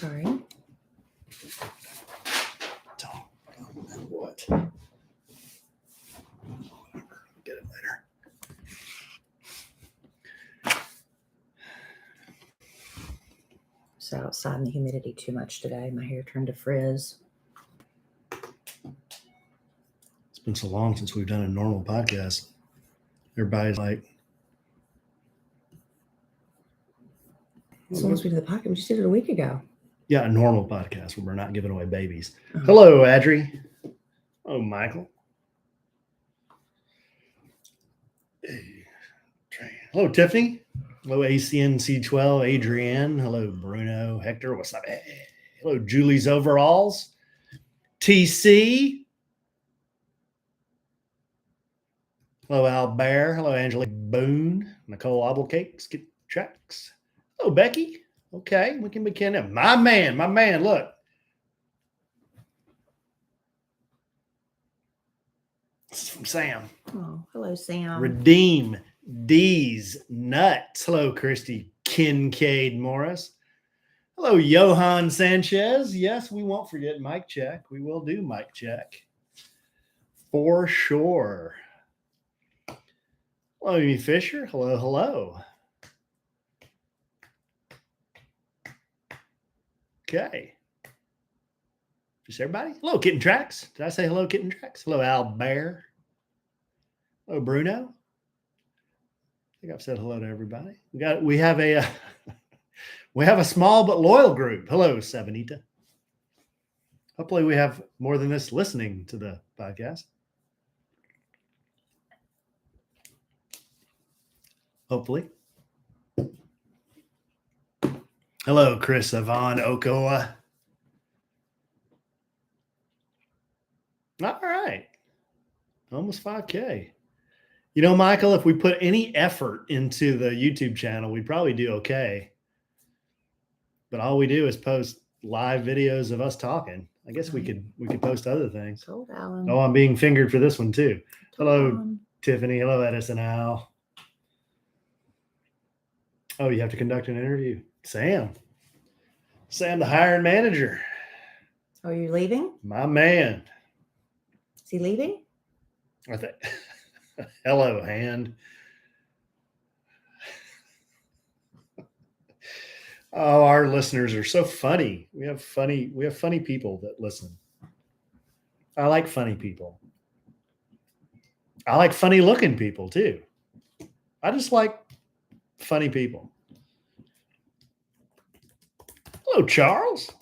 Sorry. What? Get it later. So outside in the humidity too much today. My hair turned to frizz. It's been so long since we've done a normal podcast. Everybody's like, So once we did the podcast, we just did it a week ago. yeah, a normal podcast where we're not giving away babies. Oh. Hello, Adri. Oh, Michael. Hey, hello, Tiffany. Hello, ACNC12, Adrienne. Hello, Bruno, Hector. What's up? Hey. Hello, Julie's Overalls. TC. Hello, Albert. Hello, Angelique Boone. Nicole Obblecake. Skip Tracks. Hello, Becky. Okay, we can begin it. My man, look. This is from Sam. Oh, hello, Sam. Redeem D's Nuts. Hello, Christy Kincaid Morris. Hello, Johan Sanchez. Yes, we won't forget mic check. We will do mic check for sure. Hello, Amy Fisher. Hello. Okay. Just everybody. Hello, Kitten Tracks. Did I say hello, Kitten Tracks? Hello, Albert. Hello, Bruno. I think I've said hello to everybody. We have a small but loyal group. Hello, Sabanita. Hopefully we have more than this listening to the podcast. Hopefully. Hello, Chris Yvonne Okoa. All right. Almost 5K. You know, Michael, if we put any effort into the YouTube channel, we'd probably do okay. But all we do is post live videos of us talking. I guess we could post other things. Told Alan. Oh, I'm being fingered for this one too. Hello, Alan. Tiffany. Hello, Edison Al. Oh, you have to conduct an interview. Sam, the hiring manager. Are you leaving? My man. Is he leaving? I think. Hello, Hand. Oh, our listeners are so funny. We have funny people that listen. I like funny people. I like funny looking people too. I just like funny people. Hello, Charles.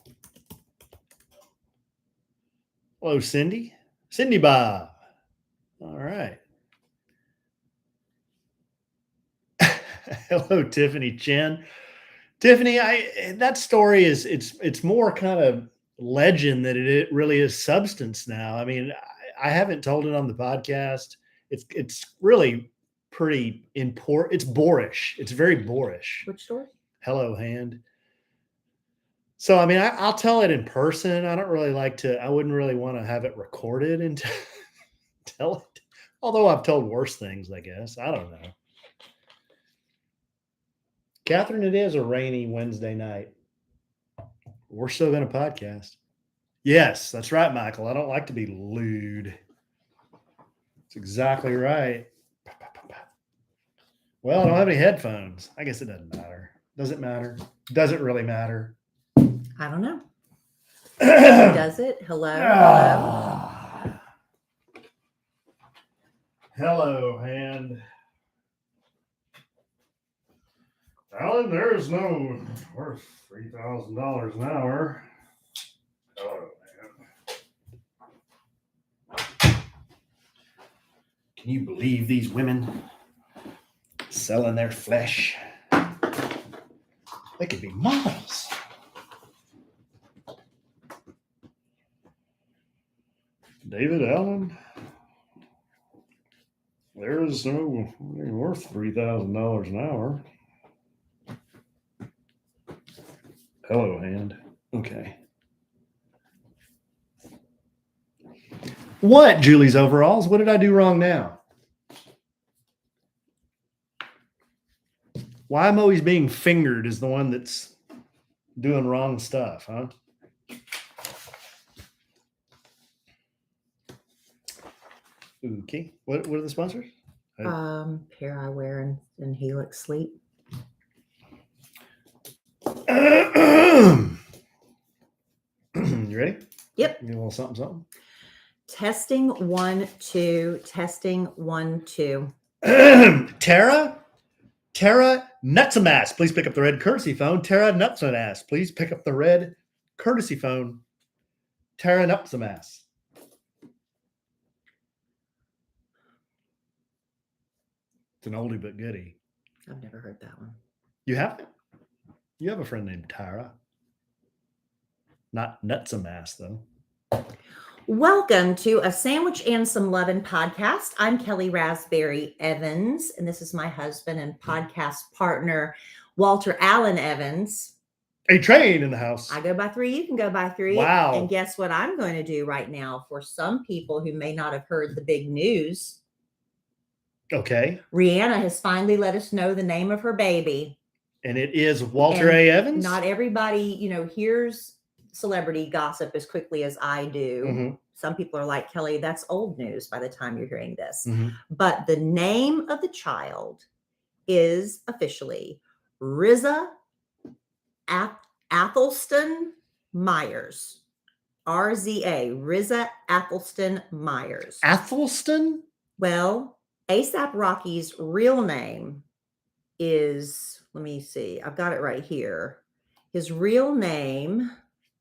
Hello, Cindy. Cindy Bob. All right. Hello, Tiffany Chen. Tiffany, that story is it's more kind of legend than it really is substance now. I mean, I haven't told it on the podcast. It's really pretty important. It's boorish. It's very boorish. Which story? Hello, Hand. So, I mean, I'll tell it in person. I wouldn't really want to have it recorded and tell it. Although I've told worse things, I guess. I don't know. Catherine, it is a rainy Wednesday night. We're still going to podcast. Yes, that's right, Michael. I don't like to be lewd. That's exactly right. Well, I don't have any headphones. I guess it doesn't matter. Does it matter? Does it really matter? I don't know. Does it? Hello? Hello, Hand. Alan, there is no worth $3,000 an hour. Oh, man. Can you believe these women selling their flesh? They could be models. David Allen, there is no worth $3,000 an hour. Hello, Hand. Okay. What, Julie's Overalls? What did I do wrong now? Why I'm always being fingered is the one that's doing wrong stuff, huh? Okay. What are the sponsors? Pair Eyewear and Helix Sleep. You ready? Yep. Get a little something. Testing 1 2. Testing 1 2. Tara Nutsamass, please pick up the red courtesy phone. Tara Nutsamass, please pick up the red courtesy phone. Tara Nutsamass. It's an oldie but goodie. I've never heard that one. You haven't? You have a friend named Tara. Not Nutsamass, though. Welcome to A Sandwich and Some Lovin' podcast. I'm Kellie Rasberry Evans, and this is my husband and podcast partner, Walter Allen Evans. A train in the house. I go by 3. You can go by 3. Wow. And guess what I'm going to do right now for some people who may not have heard the big news? Okay. Rihanna has finally let us know the name of her baby. And it is Walter A. Evans? Not everybody, hears celebrity gossip as quickly as I do. Mm-hmm. Some people are like, Kellie, that's old news by the time you're hearing this. Mm-hmm. But the name of the child is officially Riza Athelston Myers. RZA, Riza Athelston Myers. Athelston? Well, A$AP Rocky's real name is, let me see, I've got it right here. His real name.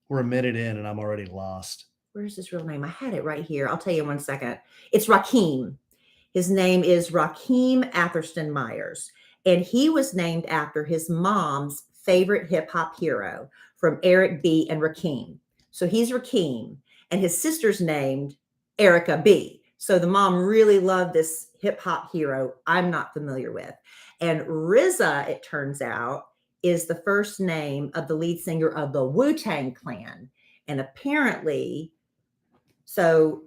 We're a minute in and I'm already lost. Where's his real name? I had it right here. I'll tell you in 1 second. It's Rakeem. His name is Rakeem Athelston Myers. And he was named after his mom's favorite hip hop hero from Eric B. and Rakeem. So he's Rakeem. And his sister's named Erica B. So the mom really loved this hip hop hero I'm not familiar with. And Riza, it turns out, is the first name of the lead singer of the Wu-Tang Clan. And apparently, so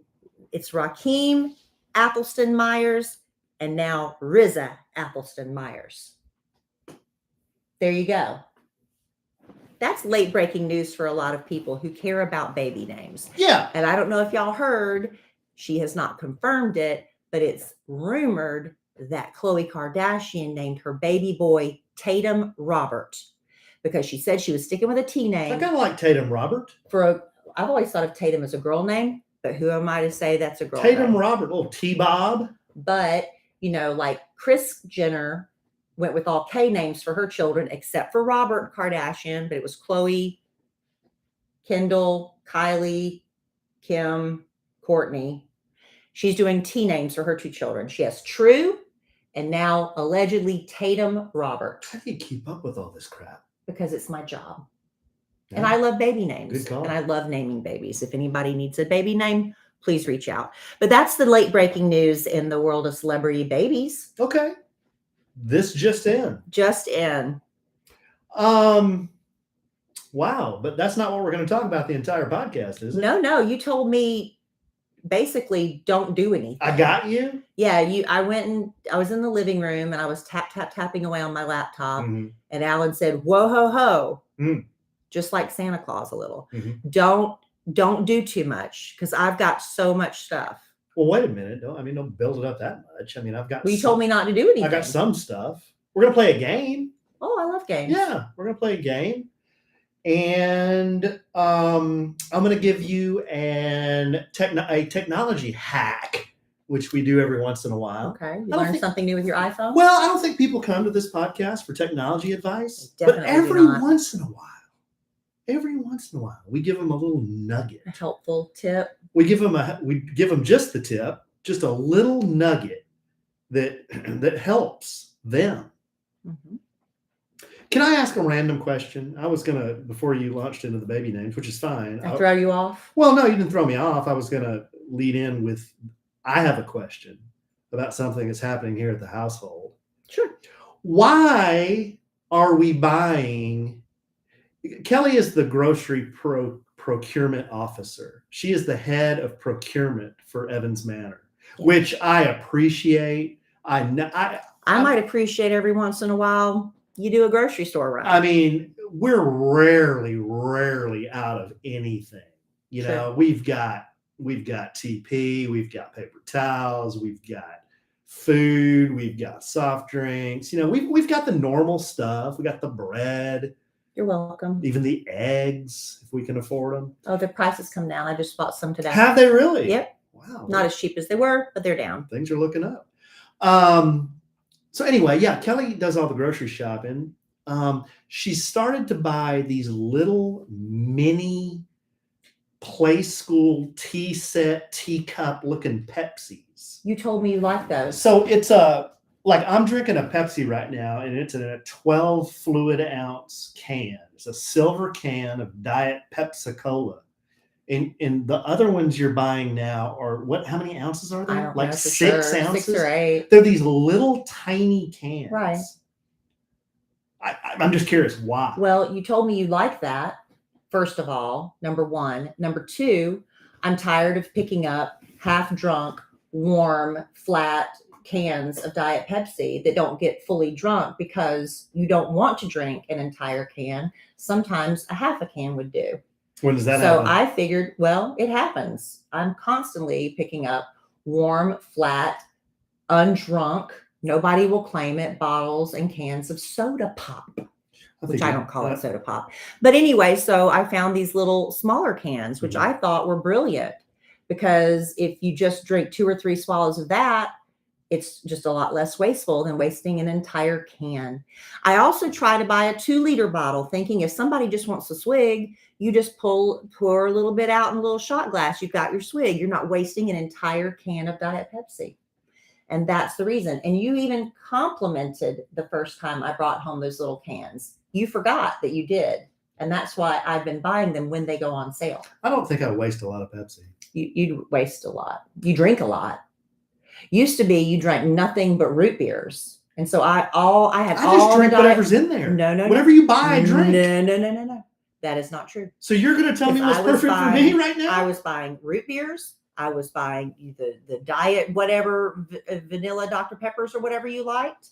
it's Rakeem Athelston Myers and now Riza Athelston Myers. There you go. That's late breaking news for a lot of people who care about baby names. Yeah. And I don't know if y'all heard, she has not confirmed it, but it's rumored that Khloe Kardashian named her baby boy Tatum Robert because she said she was sticking with a T name. I kind of like Tatum Robert. I've always thought of Tatum as a girl name, but who am I to say that's a girl Tatum name? Robert, little T-Bob. But, like Kris Jenner went with all K names for her children, except for Robert Kardashian, but it was Khloe, Kendall, Kylie, Kim, Courtney. She's doing T names for her 2 children. She has True and now allegedly Tatum Robert. How do you keep up with all this crap? Because it's my job. Yeah. And I love baby names. Good call. And I love naming babies. If anybody needs a baby name, please reach out. But that's the late breaking news in the world of celebrity babies. Okay. This just in. Just in. Wow. But that's not what we're going to talk about the entire podcast, is it? No. You told me basically don't do anything. I got you? Yeah. I was in the living room and I was tapping away on my laptop. Mm-hmm. And Alan said, whoa, ho, ho. Mm. Just like Santa Claus a little. Mm-hmm. Don't do too much because I've got so much stuff. Well, wait a minute. Don't build it up that much. I mean, I've got. Well, you told me not to do anything. I got some stuff. We're going to play a game. Oh, I love games. Yeah, we're going to play a game. And I'm going to give you a technology hack, which we do every once in a while. Okay. You learned something new with your iPhone? Well, I don't think people come to this podcast for technology advice. Definitely but every do not. once in a while, we give them a little nugget. A helpful tip. We give them just the tip, just a little nugget that helps them. Mm-hmm. Can I ask a random question? I was gonna, before you launched into the baby names, which is fine. I throw you off? Well, no, you didn't throw me off. I was gonna lead in with, I have a question about something that's happening here at the household. Sure. Why are we buying? Kellie is the grocery procurement officer. She is the head of procurement for Evans Manor, which I appreciate. I might appreciate every once in a while you do a grocery store run. I mean, we're rarely out of anything. You Sure. know, we've got TP, we've got paper towels, we've got food, we've got soft drinks. You know, we've got the normal stuff. We got the bread, You're welcome. even the eggs if we can afford them. Oh, the prices come down. I just bought some today. Have they really? Yep. Wow. Not as cheap as they were, but they're down. Things are looking up. So anyway, yeah, Kellie does all the grocery shopping. She started to buy these little mini play school tea set, teacup looking Pepsis. You told me you like those. So it's like I'm drinking a Pepsi right now, and it's in a 12 fluid ounce can. It's a silver can of Diet Pepsi Cola. And the other ones you're buying now are what? How many ounces are they? I don't Like know for 6 sure. ounces? 6 or 8. They're these little tiny cans. Right. I'm just curious why. Well, you told me you like that, first of all, number one. Number two, I'm tired of picking up half-drunk, warm, flat cans of Diet Pepsi that don't get fully drunk because you don't want to drink an entire can. Sometimes a half a can would do. When does that So happen? I figured, well, it happens. I'm constantly picking up warm, flat, undrunk, nobody will claim it, bottles and cans of soda pop, which I don't call it soda pop. But anyway, so I found these little smaller cans, which I thought were brilliant because if you just drink 2 or 3 swallows of that, it's just a lot less wasteful than wasting an entire can. I also try to buy a 2-liter bottle, thinking if somebody just wants a swig, you just pour a little bit out in a little shot glass. You've got your swig. You're not wasting an entire can of Diet Pepsi. And that's the reason. And you even complimented the first time I brought home those little cans. You forgot that you did. And that's why I've been buying them when they go on sale. I don't think I waste a lot of Pepsi. You waste a lot. You drink a lot. Used to be you drank nothing but root beers. And so I just drink whatever's in there. No. Whatever you buy, I drink. No. That is not true. So you're going to tell me what's perfect for me right now? I was buying root beers. I was buying the diet, whatever, vanilla Dr. Peppers or whatever you liked.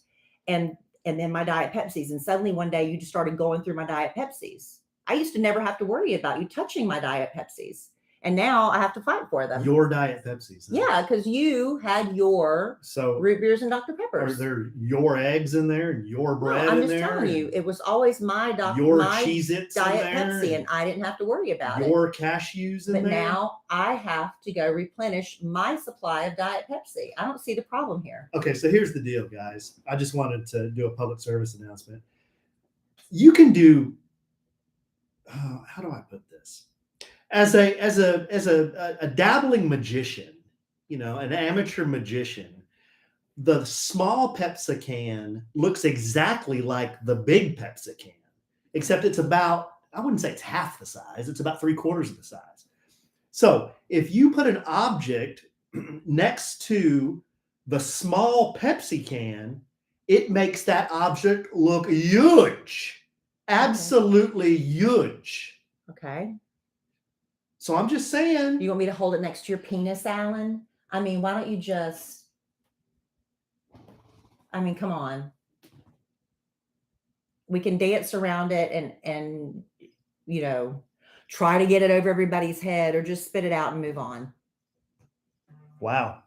And then my Diet Pepsis. And suddenly one day you just started going through my Diet Pepsis. I used to never have to worry about you touching my Diet Pepsis. And now I have to fight for them. Your Diet Pepsis. Huh? Yeah, because you had your root beers and Dr. Peppers. Are there your eggs in there and your bread I'm in there? just telling you, it was always my Cheez-Its Diet in there, Pepsi, and I didn't have to worry about it. Your cashews in there. But now I have to go replenish my supply of Diet Pepsi. I don't see the problem here. Okay, so here's the deal, guys. I just wanted to do a public service announcement. You can do. How do I put this? As a dabbling magician, you know, an amateur magician, the small Pepsi can looks exactly like the big Pepsi can, except it's about, I wouldn't say it's half the size, it's about 3/4 of the size. So if you put an object next to the small Pepsi can, it makes that object look huge, absolutely huge. Okay. So I'm just saying. You want me to hold it next to your penis, Alan? I mean, why don't you just, come on. We can dance around it and you know, try to get it over everybody's head or just spit it out and move on. Wow.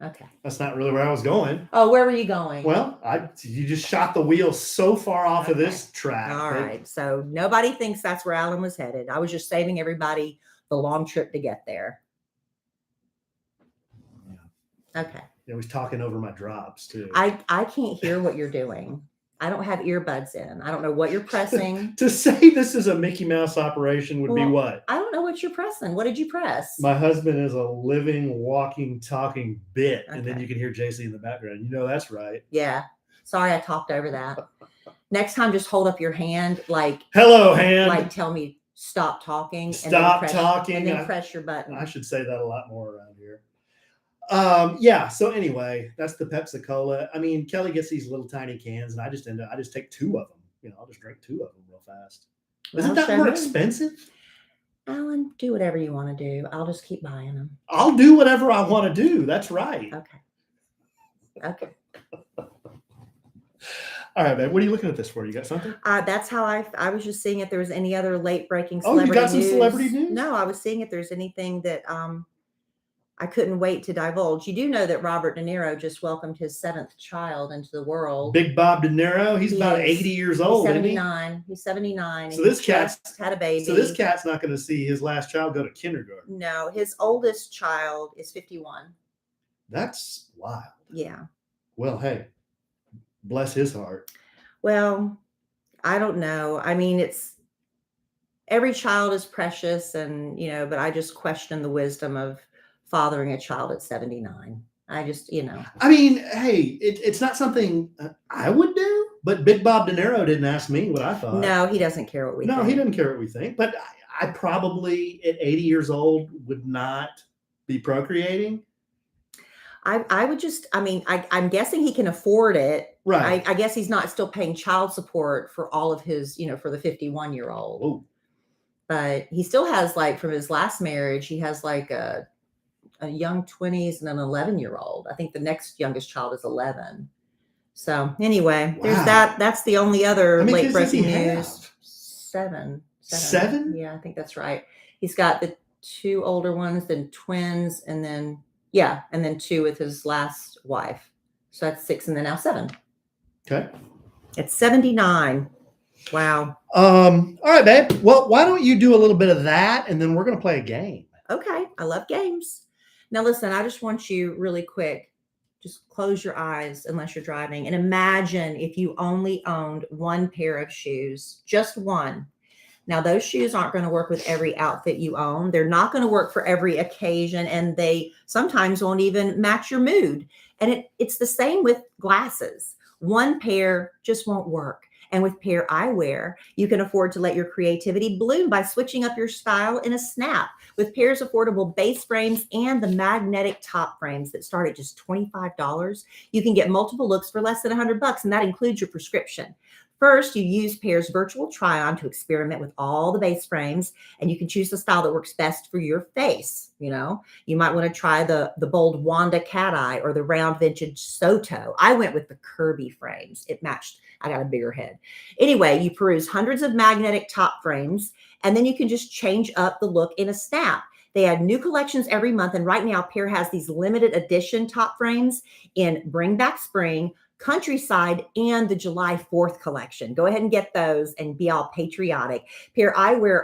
Okay. That's not really where I was going. Oh, where were you going? Well, you just shot the wheel so far off of this track. All right. So nobody thinks that's where Alan was headed. I was just saving everybody the long trip to get there. Yeah. Okay. He was talking over my drops too. I can't hear what you're doing. I don't have earbuds in. I don't know what you're pressing. To say this is a Mickey Mouse operation would be what? I don't know what you're pressing. What did you press? My husband is a living, walking, talking bit. Okay. And then you can hear JC in the background. You know that's right. Yeah. Sorry I talked over that. Next time, just hold up your hand like, hello, hand. Like tell me stop talking. Stop talking. And then press your button. I should say that a lot more around here. Yeah. So anyway, that's the Pepsi Cola. I mean, Kellie gets these little tiny cans, and I just take 2 of them. You know, I'll just drink 2 of them real fast. Isn't that more expensive? Alan, do whatever you want to do. I'll just keep buying them. I'll do whatever I want to do. That's right. Okay. All right, babe. What are you looking at this for? You got something? That's how I was just seeing if there was any other late breaking Oh, you celebrity got some news. celebrity news? No, I was seeing if there's anything that I couldn't wait to divulge. You do know that Robert De Niro just welcomed his 7th child into the world. Big Bob De Niro. He's He about is. 80 years He's old, isn't he? 79. He's 79. So and this he cat's just had a baby. So this cat's not going to see his last child go to kindergarten. No, his oldest child is 51. That's wild. Yeah. Well, hey, bless his heart. Well, I don't know. I mean, it's every child is precious, and but I just question the wisdom of fathering a child at 79. I just, I mean, hey, it's not something I would do, but Big Bob De Niro didn't ask me what I thought. No, he doesn't care what we think. No, he doesn't care what we think. But I probably at 80 years old would not be procreating. I would just, I mean, I'm guessing he can afford it. Right. I guess he's not still paying child support for all of his, for the 51-year-old. Oh. But he still has, like, from his last marriage, he has like a young 20s and an 11-year-old. I think the next youngest child is 11. So anyway, there's that. That's the only other late breaking news. 7. 7? Yeah, I think that's right. He's got the 2 older ones, then twins, and then and then 2 with his last wife. So that's 6, and then now 7. Okay. It's 79. Wow. All right, babe. Well, why don't you do a little bit of that, and then we're going to play a game. Okay. I love games. Now, listen, I just want you really quick, just close your eyes unless you're driving, and imagine if you only owned one pair of shoes, just one. Now, those shoes aren't going to work with every outfit you own. They're not going to work for every occasion, and they sometimes won't even match your mood. And it's the same with glasses. One pair just won't work. And with Pair Eyewear, you can afford to let your creativity bloom by switching up your style in a snap. With Pair's affordable base frames and the magnetic top frames that start at just $25, you can get multiple looks for less than $100, and that includes your prescription. First, you use Pair's virtual try-on to experiment with all the base frames, and you can choose the style that works best for your face. You might want to try the bold Wanda cat eye or the round vintage Soto. I went with the Kirby frames. It matched. I got a bigger head. Anyway, you peruse hundreds of magnetic top frames, and then you can just change up the look in a snap. They add new collections every month, and right now, Pair has these limited edition top frames in Bring Back Spring, Countryside, and the July 4th collection. Go ahead and get those and be all patriotic. Pair Eyewear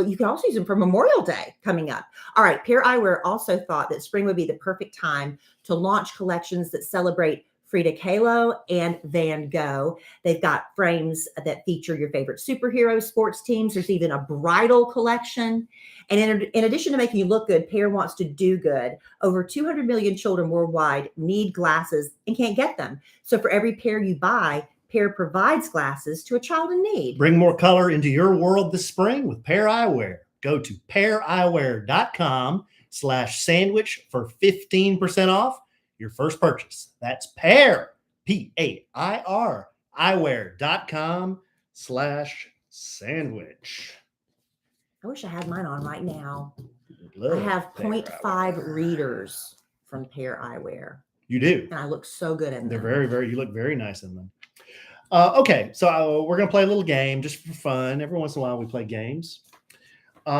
you can also use them for Memorial Day coming up. All right, Pair Eyewear also thought that spring would be the perfect time to launch collections that celebrate Frida Kahlo and Van Gogh. They've got frames that feature your favorite superhero sports teams. There's even a bridal collection. And in addition to making you look good, Pair wants to do good. Over 200 million children worldwide need glasses and can't get them. So for every pair you buy, Pair provides glasses to a child in need. Bring more color into your world this spring with Pair Eyewear. Go to paireyewear.com/sandwich for 15% off your first purchase. That's Pair, Pair, eyewear.com/sandwich. I wish I had mine on right now. Love I have Pair 0.5 Eyewear. readers from Pair Eyewear. You do. And I look so good in them. They're very, you look very nice in them. Okay, so we're going to play a little game just for fun. Every once in a while we play games. We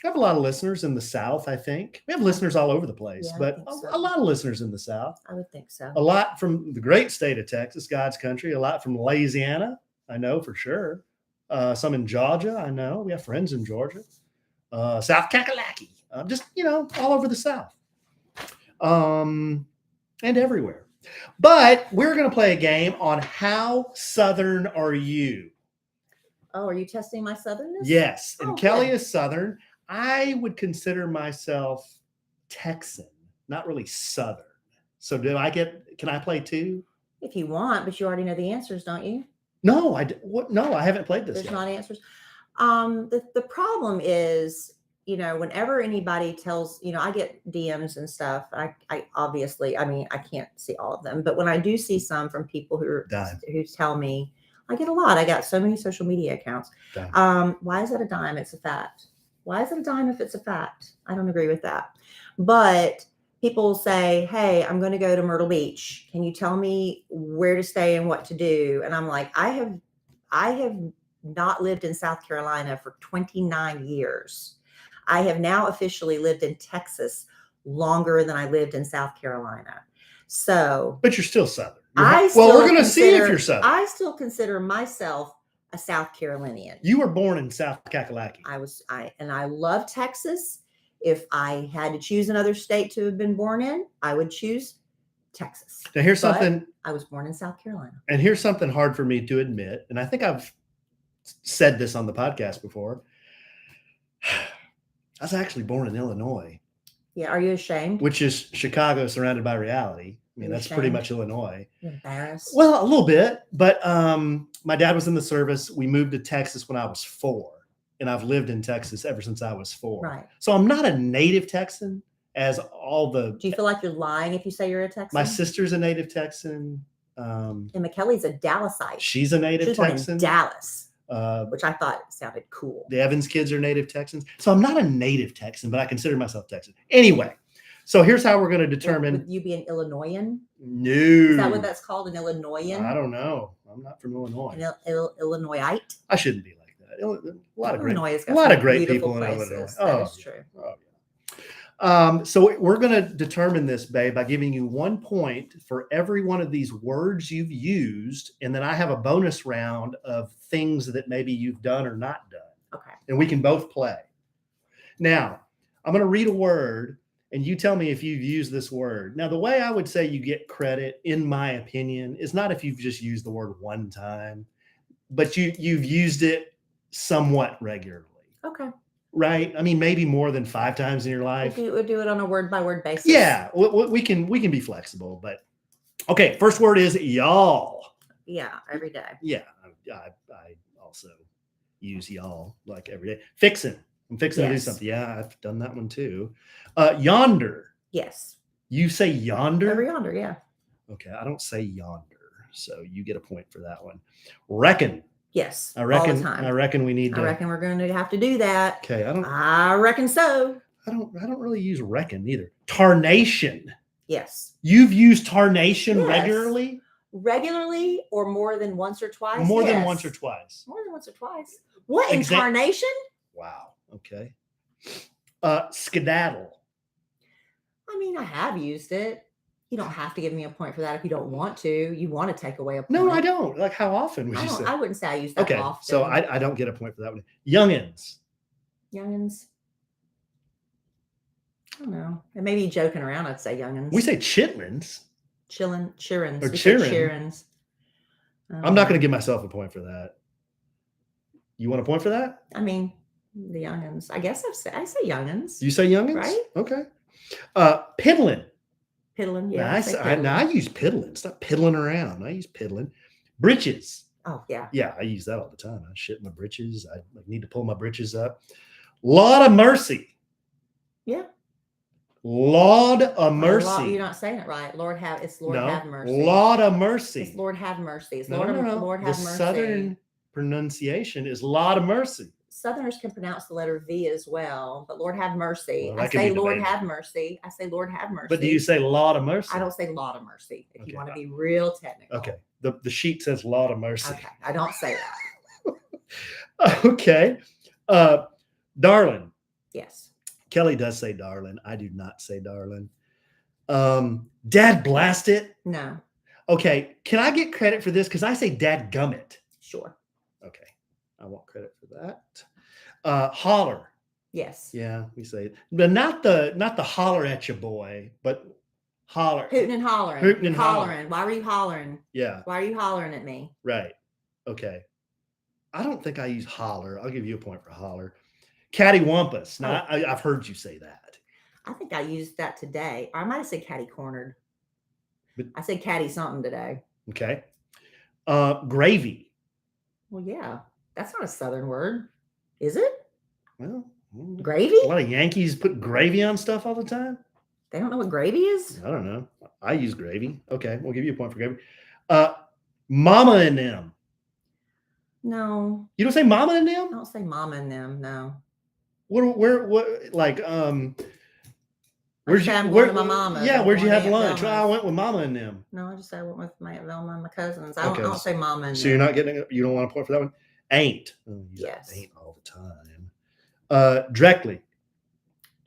have a lot of listeners in the South, I think. We have listeners all over the place, Yeah, but a lot of listeners in the South. I would think so. A lot from the great state of Texas, God's country. A lot from Louisiana, I know for sure. Some in Georgia, I know. We have friends in Georgia. South Kakalaki. Just, all over the South. And everywhere. But we're going to play a game on how Southern are you? Oh, are you testing my Southernness? Yes. And Kellie good. is Southern. I would consider myself Texan, not really Southern. So can I play too? If you want, but you already know the answers, don't you? No, no, I haven't played this There's yet. not answers. The problem is, whenever anybody tells, I get DMs and stuff. I obviously, I can't see all of them, but when I do see some from people who tell me, I get a lot. I got so many social media accounts. Why is that a dime? It's a fact. Why is it a dime if it's a fact? I don't agree with that. But people say, "Hey, I'm going to go to Myrtle Beach. Can you tell me where to stay and what to do?" And I'm like, I have not lived in South Carolina for 29 years. I have now officially lived in Texas longer than I lived in South Carolina. So But you're still Southern. I Well, we're still going to see if consider- you're Southern. I still consider myself a South Carolinian. You were born in South Kakalaki. I love Texas. If I had to choose another state to have been born in, I would choose Texas. Now, here's But something, I was born in South Carolina. and here's something hard for me to admit, and I think I've said this on the podcast before. I was actually born in Illinois. Yeah, are you ashamed? Which is Chicago surrounded by reality. I mean, You're that's pretty ashamed? much Illinois. You're embarrassed. Well, a little bit, but my dad was in the service. We moved to Texas when I was 4, and I've lived in Texas ever since I was 4. Right. So I'm not a native Texan, as all the. Do you feel like you're lying if you say you're a Texan? My sister's a native Texan. And McKellie's a Dallasite. She's a native She's born Texan. in Dallas, Uh, which I thought sounded cool. the Evans kids are native Texans. So I'm not a native Texan, but I consider myself Texan. Anyway, so here's how we're going to determine. Would you be an Illinoisan? No. Is that what that's called, an Illinoisan? I don't know. I'm not from Illinois. An Illinoisite? I shouldn't be like that. A lot of great, Illinois has a got lot some of great beautiful people in places. Illinois. That Oh, is true. Oh, yeah. So we're going to determine this, babe, by giving you 1 point for every one of these words you've used, and then I have a bonus round of things that maybe you've done or not done, Okay. and we can both play. Now, I'm going to read a word, and you tell me if you've used this word. Now, the way I would say you get credit, in my opinion, is not if you've just used the word one time, but you've used it somewhat regularly. Okay. Right? I mean, maybe more than 5 times in your life. We'll do it on a word by word basis. Yeah, we can be flexible, but okay. First word is y'all. Yeah, every day. Yeah, I also use y'all like every day. Fixing. I'm fixing to do Yes. something. Yeah, I've done that one too. Yonder. Yes. You say yonder? Every yonder, yeah. Okay, I don't say yonder, so you get a point for that one. Reckon. Yes. I reckon. All the time. I reckon we need to. I reckon we're going to have to do that. Okay, I reckon so. I don't really use reckon either. Tarnation. Yes. You've used tarnation Yes. regularly? Regularly or more than once or twice? More than Yes. once or twice. More than once or twice. What, Exact- incarnation? Wow. Okay. Skedaddle. I mean, I have used it. You don't have to give me a point for that if you don't want to. You want to take away a point. No, I don't. Like, how often would you say? I wouldn't say I use that Okay, often. so I don't get a point for that one. Youngins. Youngins. I don't know. And maybe joking around, I'd say youngins. We say chitlins. Chirins. Or We say cheerin'. chirins. I'm not going to give myself a point for that. You want a point for that? I mean, the youngins. I guess I say youngins. You say youngins? Right. Okay. Piddling. Piddling, yeah. Now I use piddling. It's not piddling around. I use piddling. Britches. Oh, yeah. Yeah, I use that all the time. I shit my britches. I need to pull my britches up. Laud of mercy. Yeah. Laud of mercy. You're not saying it right. Lord have mercy. Laud of mercy. It's Lord have mercy. It's No, Lord, no, no. Lord The have mercy. Southern pronunciation is Laud of mercy. Southerners can pronounce the letter V as well, but Lord have mercy. Well, I that could say be Lord debated. have mercy. I say Lord have mercy. But do you say Laud of mercy? I don't say Laud of mercy. If Okay. you want to be real technical. Okay. The sheet says Laud of mercy. Okay. I don't say that. Okay. Darling. Yes. Kellie does say darling. I do not say darling. Dad blast it. No. Okay. Can I get credit for this? Because I say dad gummit. Sure. Okay. I want credit for that. Holler. Yes. Yeah, we say it. But not the holler at your boy, but holler. Hooting and hollering. Hooting and hollering. Why were you hollering? Yeah, Why are you hollering at me? right. Okay. I don't think I use holler. I'll give you a point for holler. Cattywampus. Now, I've heard you say that. I think I used that today. Or I might have said catty cornered. But- I said catty something today. Okay. Gravy. Well, yeah. That's not a Southern word. Is it? Well, Gravy? a lot of Yankees put gravy on stuff all the time. They don't know what gravy is? I don't know. I use gravy. Okay, we'll give you a point for gravy. Mama and them. No. You don't say mama and I them? don't say mama and them. No. What like Like I say, I'm going to my mama's. Yeah, I'm where'd you going have to Aunt lunch? Well, I Velma's. went with Mama and them. No, I just say I went with my Aunt Velma and my cousins. I Okay, don't say mama and So them. you're not getting, you don't want to point for that one? Ain't. Oh, you say Yes. ain't all the time. Directly.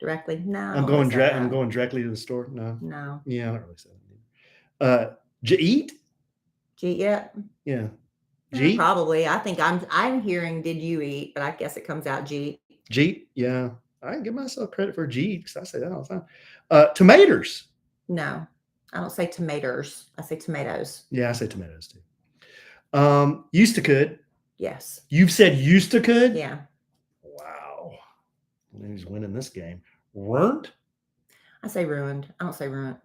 Directly? No. I'm going directly to the store. No. No. Yeah, I don't really say that. Eat? Yeah. Yeah. Yeah, probably. I think I'm hearing did you eat, but I guess it comes out G. Jeet, yeah. I can give myself credit for Jeet because I say that all the time. Tomatoes. No, I don't say tomatoes. I say tomatoes. Yeah, I say tomatoes too. Used to could. Yes. You've said used to could? Yeah. Wow. Who's winning this game? Weren't? I say ruined. I don't say ruined.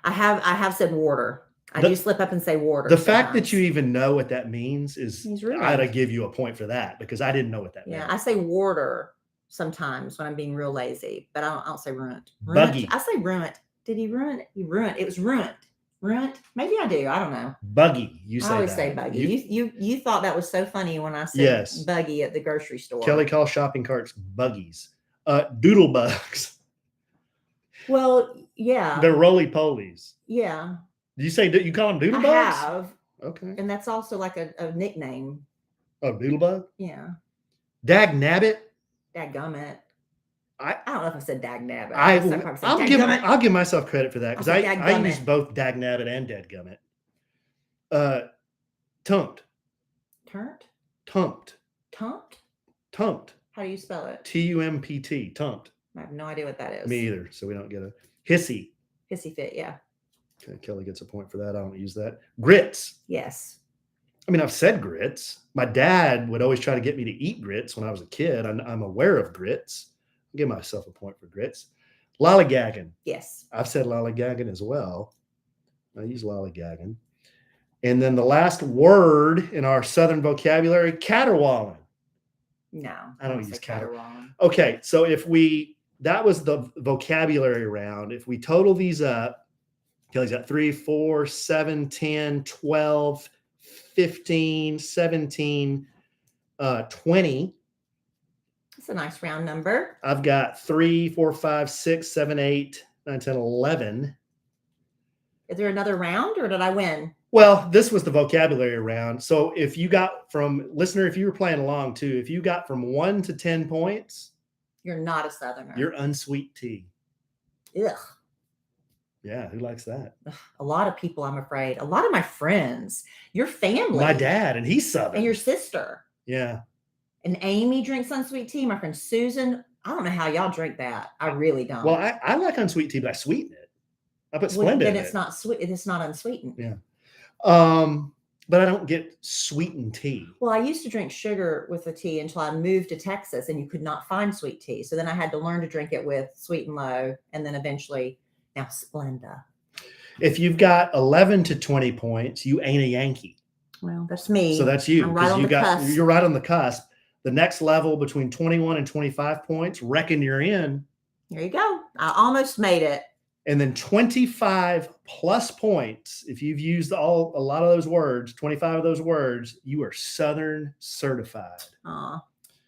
I have said water. I do slip up and say water. The fact that you even know what that means is, ruined. I ought to give you a point for that because I didn't know what that meant. Yeah, I say water sometimes when I'm being real lazy, but I don't say ruined. Buggy. I say ruined. Did he ruin it? He ruined. It was ruined. Ruined? Maybe I do. I don't know. Buggy. You say I always that. say buggy. You thought that was so funny when I said Yes. buggy at the grocery store. Kellie calls shopping carts buggies. Doodle bugs. Well, yeah. They're roly polies. Yeah. You say you call them doodle bugs? I have. Okay. And that's also like a nickname. Oh, doodle bug? Yeah. Dag nabbit? Dadgummit. I don't know if I said dag nabbit. I'll give myself credit for that because I use both dag nabbit and dadgummit. Tumped. Turnt? Tumped. Tumped? Tumped. How do you spell it? T-U-M-P-T. Tumped. I have no idea what that is. Me either. So we don't get a hissy. Hissy fit, yeah. Okay, Kellie gets a point for that. I don't use that. Grits. Yes. I mean, I've said grits. My dad would always try to get me to eat grits when I was a kid. I'm aware of grits. I'll give myself a point for grits. Lollygagging. Yes. I've said lollygagging as well. I use lollygagging. And then the last word in our Southern vocabulary, caterwauling. No. I don't use caterwauling. Okay, so that was the vocabulary round. If we total these up, Kellie's got 3, 4, 7, 10, 12, 15, 17, 20. That's a nice round number. I've got 3, 4, 5, 6, 7, 8, 9, 10, 11. Is there another round or did I win? Well, this was the vocabulary round. So if you got if you were playing along too, if you got from 1 to 10 points, you're not a Southerner. You're unsweet tea. Ugh. Yeah, who likes that? A lot of people, I'm afraid. A lot of my friends, your family. My dad, and he's Southern. And your sister. Yeah. And Amy drinks unsweet tea. My friend Susan, I don't know how y'all drink that. I really don't. Well, I like unsweet tea, but I sweeten it. I put Splenda in it. Then it's not sweet. It's not unsweetened. Yeah. But I don't get sweetened tea. Well, I used to drink sugar with the tea until I moved to Texas and you could not find sweet tea. So then I had to learn to drink it with sweet and low. And then eventually now Splenda. If you've got 11 to 20 points, you ain't a Yankee. Well, that's me. So that's you. I'm right on the cusp. You're right on the cusp. The next level between 21 and 25 points, reckon you're in. There you go. I almost made it. And then 25 plus points, if you've used a lot of those words, 25 of those words, you are Southern certified. Aw,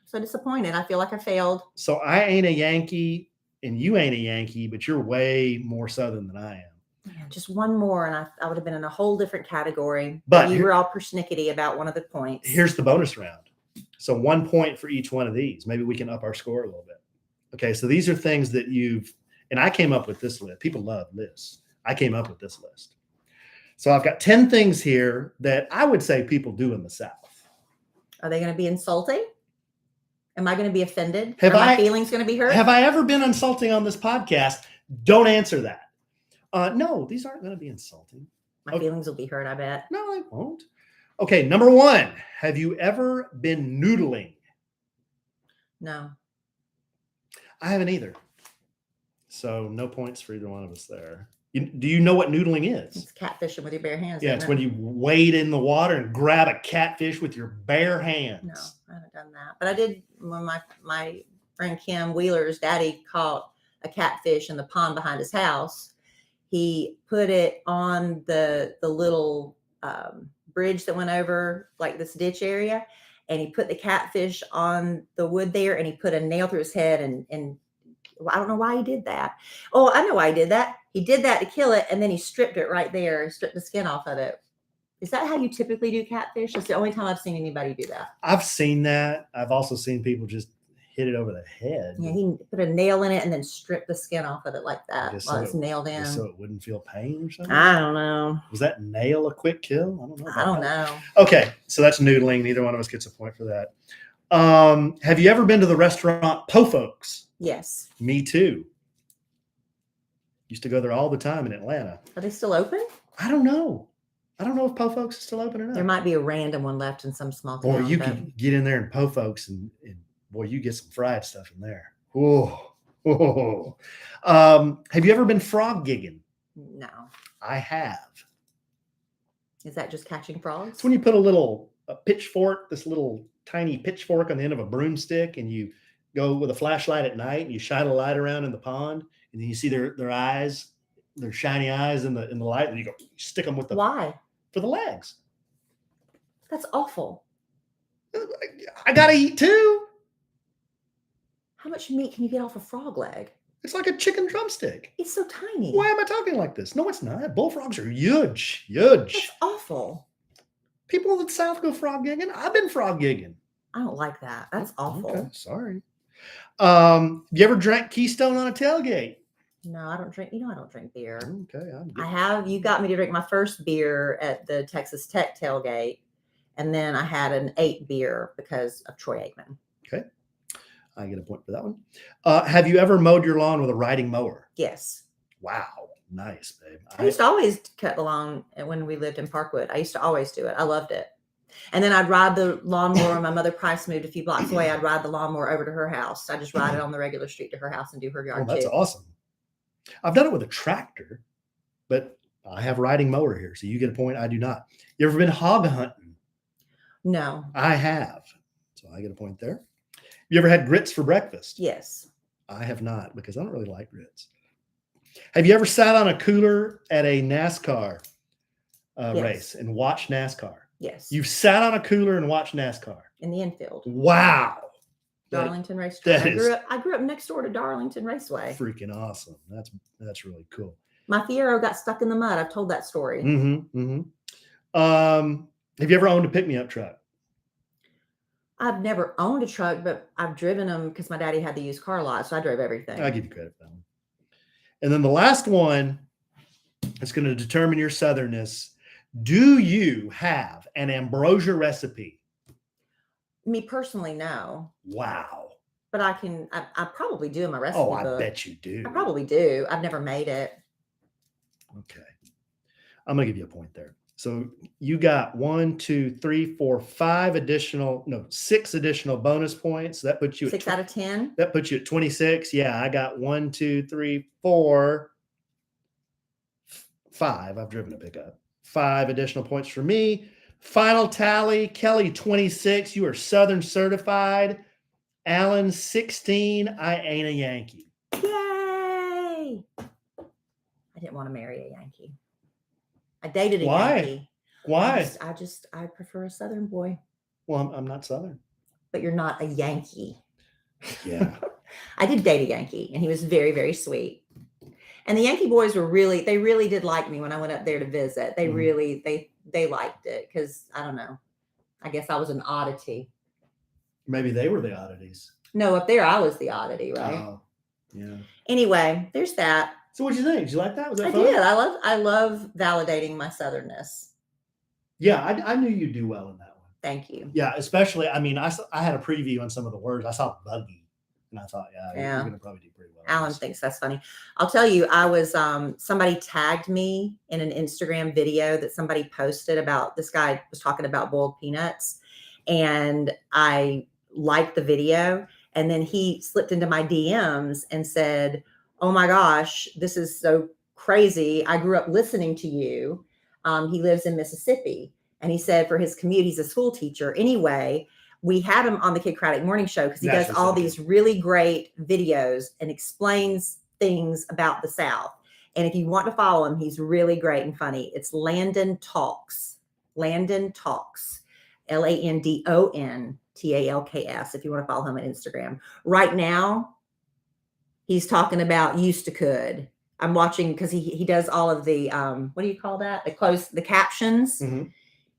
so disappointed. I feel like I failed. So I ain't a Yankee and you ain't a Yankee, but you're way more Southern than I am. Yeah, just one more and I would have been in a whole different category. But you were all persnickety about one of the points. Here's the bonus round. So 1 point for each one of these. Maybe we can up our score a little bit. Okay, so these are things that and I came up with this list. People love lists. I came up with this list. So I've got 10 things here that I would say people do in the South. Are they going to be insulting? Am I going to be offended? Are my feelings going to be hurt? Have I ever been insulting on this podcast? Don't answer that. No, these aren't going to be insulting. My feelings will be hurt, I bet. No, they won't. Okay, number 1. Have you ever been noodling? No. I haven't either. So no points for either one of us there. Do you know what noodling is? It's catfishing with your bare hands. Yeah, it's when you wade in the water and grab a catfish with your bare hands. No, I haven't done that. But I did when my friend Kim Wheeler's daddy caught a catfish in the pond behind his house. He put it on the little bridge that went over like this ditch area. And he put the catfish on the wood there and he put a nail through his head and Well, I don't know why he did that. Oh, I know why he did that. He did that to kill it, and then he stripped it right there. He stripped the skin off of it. Is that how you typically do catfish? That's the only time I've seen anybody do that. I've seen that. I've also seen people just hit it over the head. Yeah, he put a nail in it and then stripped the skin off of it like that Just while so it's it- nailed in. Just so it wouldn't feel pain or something. I don't know. Was that nail a quick kill? I don't know. I don't know. Okay, so that's noodling. Neither one of us gets a point for that. Have you ever been to the restaurant Po Folks? Yes. Me too. Used to go there all the time in Atlanta. Are they still open? I don't know. I don't know if Po Folks is still open or not. There might be a random one left in some small town. Boy, you can get in there and Po Folks, and boy, you get some fried stuff in there. Oh. Have you ever been frog gigging? No. I have. Is that just catching frogs? It's when you put a pitchfork, this little tiny pitchfork on the end of a broomstick, and you go with a flashlight at night and you shine a light around in the pond, and then you see their eyes, their shiny eyes in the light, and you stick them with the Why? for the legs. That's awful. I gotta eat too. How much meat can you get off a frog leg? It's like a chicken drumstick. It's so tiny. Why am I talking like this? No, it's not. Bullfrogs are huge. That's awful. People in the South go frog gigging. I've been frog gigging. I don't like that. That's awful. Okay, sorry. You ever drank Keystone on a tailgate? No, I don't drink. I don't drink beer. Okay, I have. You got me to drink my first beer at the Texas Tech tailgate, and then I had an 8 beer because of Troy Aikman. Okay, I get a point for that one. Have you ever mowed your lawn with a riding mower? Yes. Wow, nice, babe. I used to always cut the lawn when we lived in Parkwood. I used to always do it. I loved it. And then I'd ride the lawnmower. My mother Price moved a few blocks away. I'd ride the lawnmower over to her house. I just ride it on the regular street to her house and do her yard Oh, that's too. awesome. I've done it with a tractor, but I have riding mower here, so you get a point. I do not. You ever been hog hunting? No. I have, so I get a point there. You ever had grits for breakfast? Yes. I have not, because I don't really like grits. Have you ever sat on a cooler at a NASCAR Yes. race and watched NASCAR? Yes. You've sat on a cooler and watched NASCAR. In the infield. Wow. Darlington Racetrack. that I grew up next door to Darlington Raceway. Freaking awesome. That's really cool. My Fiero got stuck in the mud. I've told that story. Have you ever owned a pick-me-up truck? I've never owned a truck, but I've driven them because my daddy had the used car lot, so I drove everything. I'll give you credit for that one. And then the last one is going to determine your southernness. Do you have an ambrosia recipe? Me personally, no. Wow. But I probably do in my recipe Oh, I book. bet you do. I probably do. I've never made it. Okay. I'm going to give you a point there. So you got 6 additional bonus points. That puts you 6 out of 10. That puts you at 26. Yeah, I got 1, 2, 3, 4, 5. I've driven a pickup. 5 additional points for me. Final tally, Kellie 26. You are Southern certified. Alan 16. I ain't a Yankee. Yay! I didn't want to marry a Yankee. I dated a Why? Yankee. Why? I prefer a Southern boy. Well, I'm not Southern. But you're not a Yankee. Yeah. I did date a Yankee, and he was very, very sweet. And the Yankee boys they really did like me when I went up there to visit. They really, they liked it because I don't know. I guess I was an oddity. Maybe they were the oddities. No, up there I was the oddity, right? Oh, yeah. Anyway, there's that. So what'd you think? Did you like that? Was that I fun? did. I love validating my southernness. Yeah, I knew you'd do well in that one. Thank you. Yeah, especially, I mean, I had a preview on some of the words. I saw buggy, and I thought, you're going to probably do pretty well. Alan thinks that's funny. I'll tell you, I was, somebody tagged me in an Instagram video that somebody posted about, this guy was talking about boiled peanuts, and I liked the video. And then he slipped into my DMs and said, "Oh my gosh, this is so crazy. I grew up listening to you." He lives in Mississippi. And he said for his commute, he's a school teacher. Anyway, we had him on the Kid Craddock Morning Show because he does all these really great videos and explains things about the South. And if you want to follow him, he's really great and funny. It's Landon Talks. Landon Talks. LandonTalks. If you want to follow him on Instagram. Right now, He's talking about used to could. I'm watching because he does all of the what do you call that? The captions. Mhm.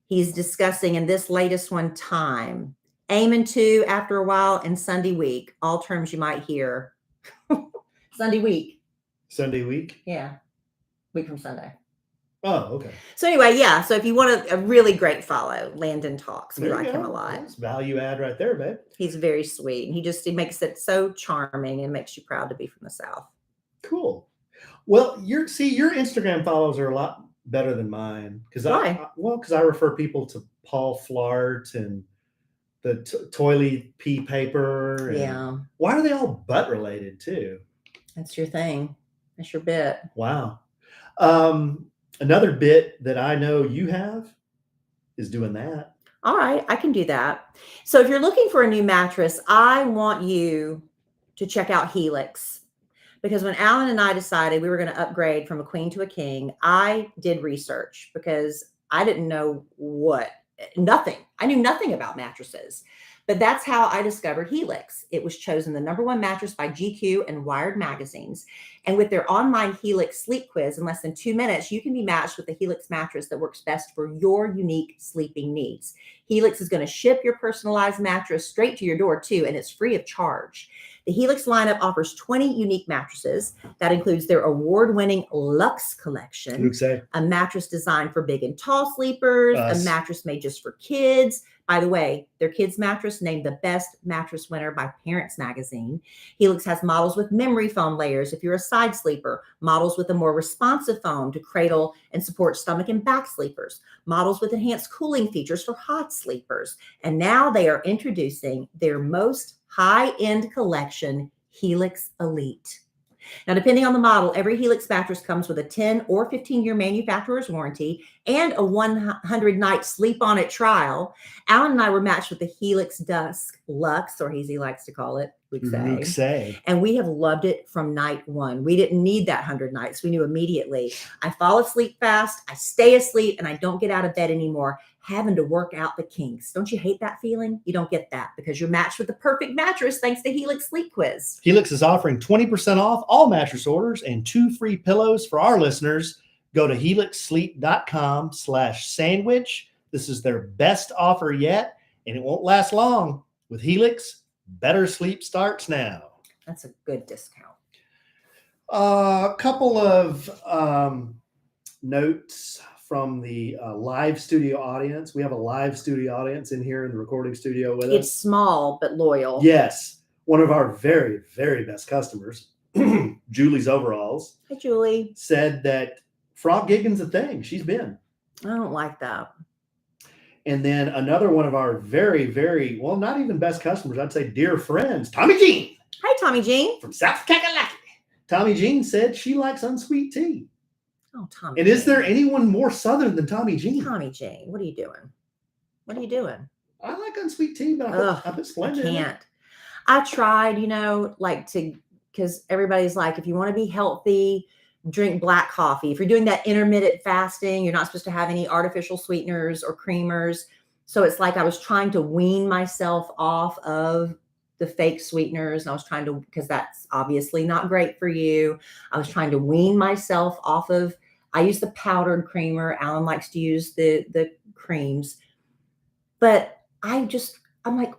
He's discussing in this latest one time, aiming to after a while, and Sunday week. All terms you might hear. Sunday week. Sunday week. Yeah. Week from Sunday. Oh, okay. So anyway, yeah. So if you want a really great follow, Landon Talks. We There you like him go. a lot. That's value add right there, babe. He's very sweet. And he makes it so charming and makes you proud to be from the South. Cool. Well, your Instagram follows are a lot better than mine because I refer people to Paul Flart and the Toilet Pea Paper. And Yeah. why are they all butt related too? That's your thing. That's your bit. Wow. Another bit that I know you have is doing that. All right, I can do that. So if you're looking for a new mattress, I want you to check out Helix. Because when Alan and I decided we were going to upgrade from a queen to a king, I did research because I didn't know nothing. I knew nothing about mattresses. But that's how I discovered Helix. It was chosen the #1 mattress by GQ and Wired magazines. And with their online Helix sleep quiz, in less than 2 minutes, you can be matched with a Helix mattress that works best for your unique sleeping needs. Helix is going to ship your personalized mattress straight to your door, too, and it's free of charge. The Helix lineup offers 20 unique mattresses. That includes their award-winning Luxe collection, a mattress designed for big and tall sleepers, a mattress made just for kids. By the way, their kids' mattress named the best mattress winner by Parents Magazine. Helix has models with memory foam layers if you're a side sleeper, models with a more responsive foam to cradle and support stomach and back sleepers, models with enhanced cooling features for hot sleepers. And now they are introducing their most high-end collection, Helix Elite. Now, depending on the model, every Helix mattress comes with a 10 or 15-year manufacturer's warranty and a 100-night sleep on it trial. Alan and I were matched with the Helix Dusk Luxe, or as he likes to call it, Luxe. And we have loved it from night one. We didn't need that 100 nights. We knew immediately. I fall asleep fast, I stay asleep, and I don't get out of bed anymore having to work out the kinks. Don't you hate that feeling? You don't get that because you're matched with the perfect mattress thanks to Helix Sleep Quiz. Helix is offering 20% off all mattress orders and 2 free pillows for our listeners. Go to helixsleep.com/sandwich. This is their best offer yet, and it won't last long. With Helix, better sleep starts now. That's a good discount. A couple of notes from the live studio audience. We have a live studio audience in here in the recording studio with us. It's small but loyal. Yes. One of our very, very best customers, Julie's Overalls. Hi, Julie. Said that frog gigging's a thing. She's been. I don't like that. And then another one of our very, very, well, not even best customers, I'd say dear friends, Tommy Jean. Hi, Tommy Jean. From South Kakalaki. Tommy Jean said she likes unsweet tea. Oh, Tommy. And is there anyone more Southern than Tommy Jean? Tommy Jean, what are you doing? What are you doing? I like unsweet tea, but I put Splenda in it. I can't. I tried, because everybody's like, if you want to be healthy, drink black coffee. If you're doing that intermittent fasting, you're not supposed to have any artificial sweeteners or creamers. So it's like I was trying to wean myself off of the fake sweeteners. And I was trying to, because that's obviously not great for you. I was trying to wean myself off of, I use the powdered creamer. Alan likes to use the creams. But I'm like,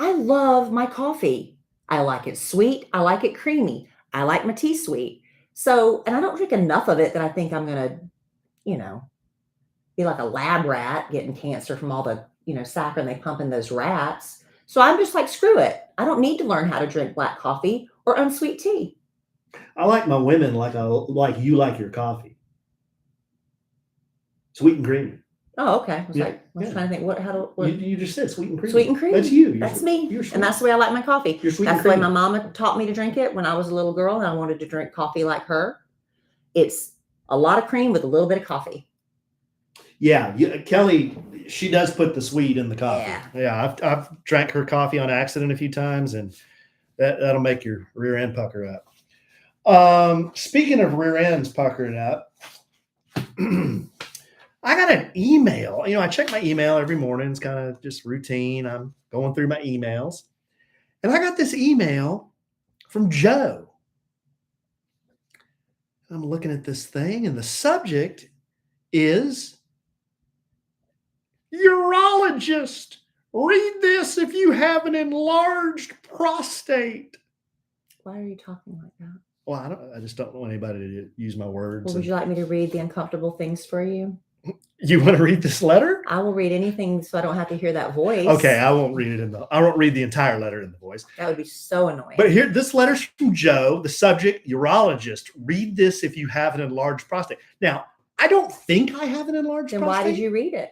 I love my coffee. I like it sweet. I like it creamy. I like my tea sweet. So, and I don't drink enough of it that I think I'm going to, be like a lab rat getting cancer from all the, saccharin they pump in those rats. So I'm just like, screw it. I don't need to learn how to drink black coffee or unsweet tea. I like my women like you like your coffee. Sweet and creamy. Oh, okay. I was trying to think you just said sweet and creamy. Sweet and creamy. That's you. That's me. And that's the way I like my coffee. That's the way my mama taught me to drink it when I was a little girl and I wanted to drink coffee like her. It's a lot of cream with a little bit of coffee. Yeah. Kellie, she does put the sweet in the coffee. Yeah. I've drank her coffee on accident a few times and that'll make your rear end pucker up. Speaking of rear ends puckering up, I got an email. I check my email every morning. It's kind of just routine. I'm going through my emails. And I got this email from Joe. I'm looking at this thing, and the subject is urologist. Read this if you have an enlarged prostate. Why are you talking like that? Well, I just don't want anybody to use my words. Well, would you like me to read the uncomfortable things for you? You want to read this letter? I will read anything so I don't have to hear that voice. Okay, I won't read the entire letter in the voice. That would be so annoying. But here, this letter's from Joe, the subject, urologist. Read this if you have an enlarged prostate. Now, I don't think I have an enlarged prostate. Then why did you read it?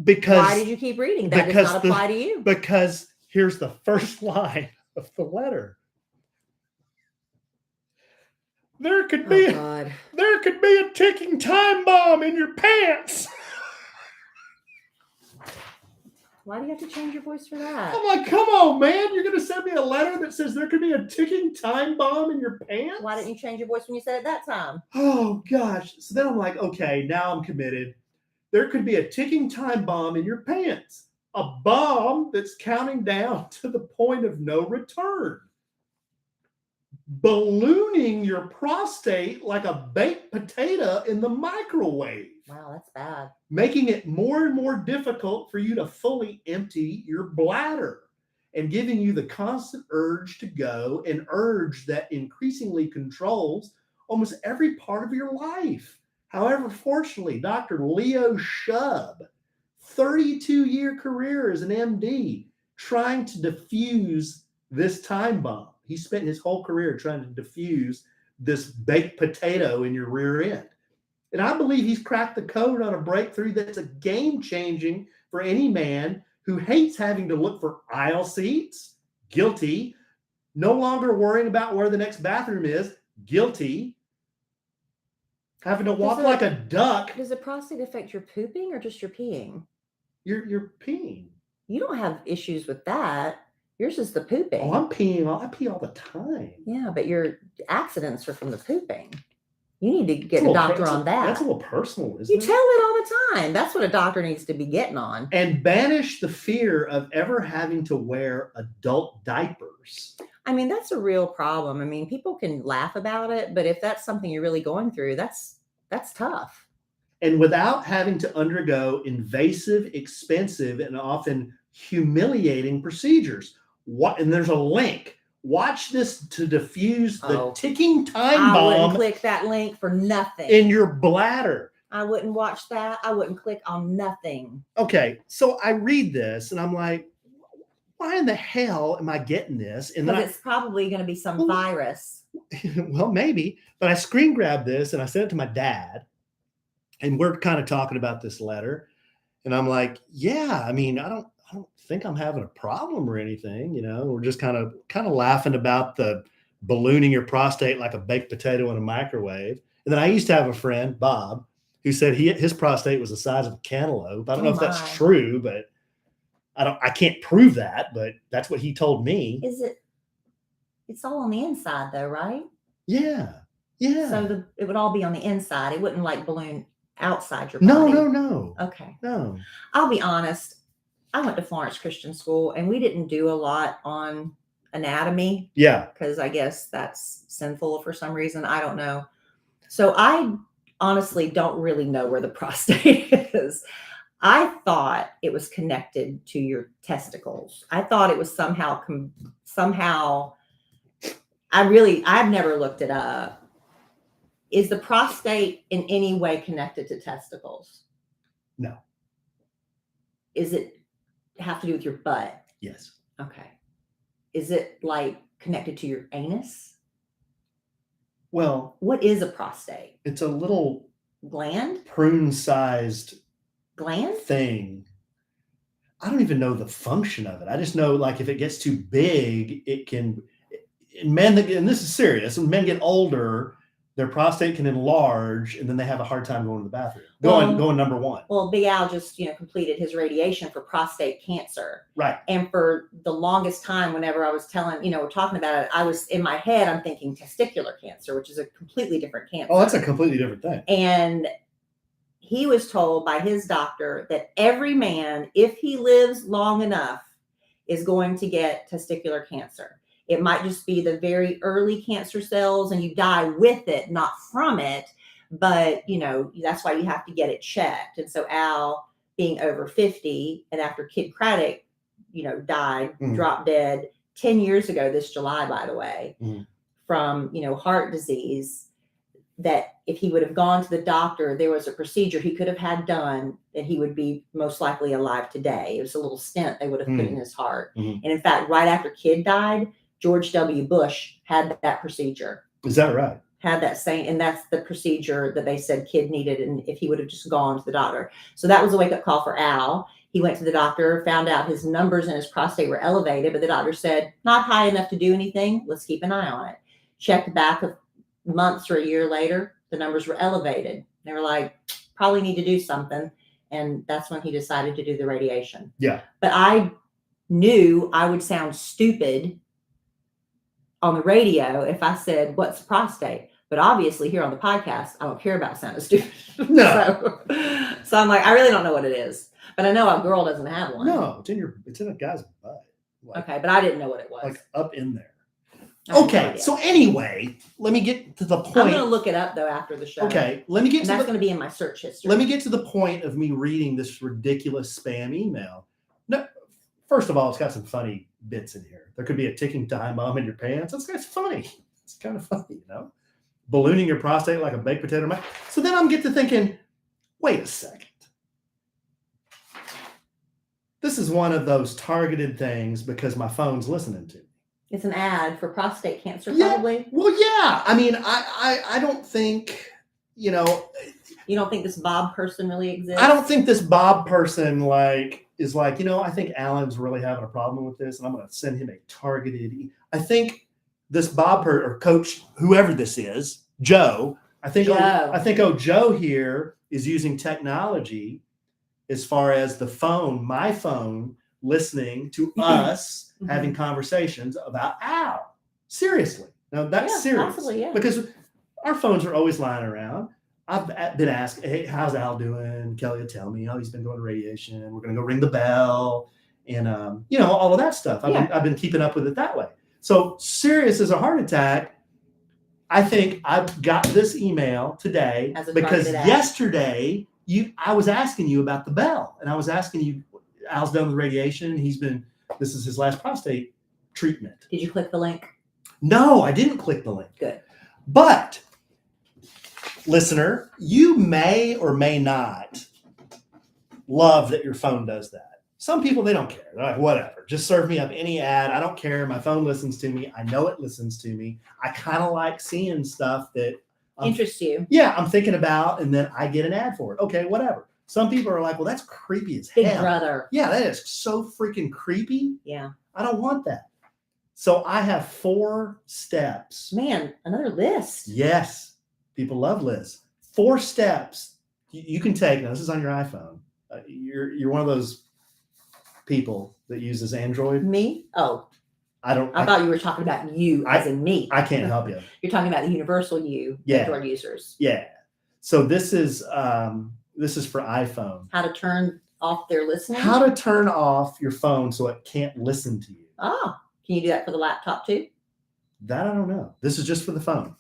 Because why did you keep reading? That does not apply to you. Because here's the first line of the letter. There could be a ticking time bomb in your pants. Why do you have to change your voice for that? I'm like, come on, man. You're going to send me a letter that says there could be a ticking time bomb in your pants? Why didn't you change your voice when you said it that time? Oh, gosh. So then I'm like, okay, now I'm committed. There could be a ticking time bomb in your pants. A bomb that's counting down to the point of no return. Ballooning your prostate like a baked potato in the microwave. Wow, that's bad. Making it more and more difficult for you to fully empty your bladder and giving you the constant urge to go, an urge that increasingly controls almost every part of your life. However, fortunately, Dr. Leo Shub, 32-year career as an MD, trying to diffuse this time bomb. He spent his whole career trying to diffuse this baked potato in your rear end. And I believe he's cracked the code on a breakthrough that's a game-changing for any man who hates having to look for aisle seats, guilty, no longer worrying about where the next bathroom is, guilty, having to walk like a duck. Does the prostate affect your pooping or just your peeing? You're peeing. You don't have issues with that. Yours is the pooping. Oh, I'm peeing. I pee all the time. Yeah, but your accidents are from the pooping. You need to get a doctor on that. That's a little personal, isn't you it? You tell it all the time. That's what a doctor needs to be getting on. And banish the fear of ever having to wear adult diapers. I mean, that's a real problem. I mean, people can laugh about it, but if that's something you're really going through, that's tough. And without having to undergo invasive, expensive, and often humiliating procedures. And there's a link. Watch this to diffuse the ticking time bomb. I wouldn't click that link for nothing. In your bladder. I wouldn't watch that. I wouldn't click on nothing. Okay, so I read this and I'm like, why in the hell am I getting this? And then it's probably going to be some virus. Well, maybe. But I screen grabbed this and I sent it to my dad. And we're kind of talking about this letter. And I'm like, yeah, I mean, I don't think I'm having a problem or anything. You know, we're just kind of laughing about the ballooning your prostate like a baked potato in a microwave. And then I used to have a friend, Bob, who said his prostate was the size of a cantaloupe. I don't know if that's true, but I can't prove that, but that's what he told me. It's all on the inside though, right? Yeah. Yeah. So it would all be on the inside. It wouldn't like balloon outside your body. No. Okay. No. I'll be honest. I went to Florence Christian School and we didn't do a lot on anatomy. Yeah. Because I guess that's sinful for some reason. I don't know. So I honestly don't really know where the prostate is. I thought it was connected to your testicles. I thought it was somehow I've never looked it up. Is the prostate in any way connected to testicles? No. Is it have to do with your butt? Yes. Okay. Is it like connected to your anus? Well, what is a prostate? It's a little gland, prune-sized gland thing. I don't even know the function of it. I just know, like, if it gets too big, it can. Men that, and this is serious, when men get older, their prostate can enlarge, and then they have a hard time going to the bathroom. Going number one. Well, Big Al just completed his radiation for prostate cancer. Right. And for the longest time, whenever I was we're talking about it, I was in my head, I'm thinking testicular cancer, which is a completely different cancer. Oh, that's a completely different thing. And he was told by his doctor that every man, if he lives long enough, is going to get testicular cancer. It might just be the very early cancer cells and you die with it, not from it. But, that's why you have to get it checked. And so Al, being over 50 and after Kid Craddock, died, dropped dead 10 years ago this July, by the way, from, heart disease, that if he would have gone to the doctor, there was a procedure he could have had done, and he would be most likely alive today. It was a little stent they would have put in his heart. And in fact, right after Kid died, George W. Bush had that procedure. Is that right? Had that same, and that's the procedure that they said Kid needed, and if he would have just gone to the doctor. So that was a wake-up call for Al. He went to the doctor, found out his numbers in his prostate were elevated, but the doctor said, not high enough to do anything. Let's keep an eye on it. Checked back a months or a year later, the numbers were elevated. They were like, probably need to do something. And that's when he decided to do the radiation. Yeah. But I knew I would sound stupid on the radio if I said, what's prostate? But obviously here on the podcast, I don't care about sounding stupid. No. So I'm like, I really don't know what it is. But I know a girl doesn't have one. No, it's in a guy's butt. Okay, but I didn't know what it was. Like up in there. Okay, so anyway, let me get to the point. I'm going to look it up, though, after the show. Okay, let me get to that's going to be in my search history. Let me get to the point of me reading this ridiculous spam email. No, first of all, it's got some funny bits in here. There could be a ticking time bomb in your pants. That's funny. It's kind of funny, Ballooning your prostate like a baked potato. So then I'm get to thinking, wait a second. This is one of those targeted things because my phone's listening to me. It's an ad for prostate cancer, probably. Yeah. Well, yeah. I mean, I don't think, You don't think this Bob person really exists? I don't think this Bob person is like, I think Alan's really having a problem with this, and I'm going to send him a targeted. I think this Bob or Coach, whoever this is, Joe. I think Joe here is using technology as far as the phone, my phone, listening to us having conversations about Al. Seriously. Now that's serious. Possibly, yeah. Because our phones are always lying around. I've been asked, hey, how's Al doing? Kelly will tell me, he's been going to radiation. We're going to go ring the bell and, all of that stuff. I've been keeping up with it that way. So serious as a heart attack, I think I've got this email today because yesterday I was asking you about the bell, and I was asking you, Al's done with radiation. This is his last prostate treatment. Did you click the link? No, I didn't click the link. Good. But listener, you may or may not love that your phone does that. Some people, they don't care. They're like, whatever, just serve me up any ad. I don't care. My phone listens to me. I know it listens to me. I kind of like seeing stuff that interests you. Yeah, I'm thinking about, and then I get an ad for it. Okay, whatever. Some people are like, well, that's creepy as hell. Big Brother. Yeah, that is so freaking creepy. Yeah. I don't want that. So I have 4 steps. Man, another list. Yes. People love lists. 4 steps you can take. Now, this is on your iPhone. You're one of those people that uses Android. Me? Oh. I thought you were talking about you as in me. I can't help you. You're talking about the universal you, Android users. Yeah. So this is for iPhone. How to turn off their listening? How to turn off your phone so it can't listen to you. Oh, can you do that for the laptop too? That I don't know. This is just for the phone.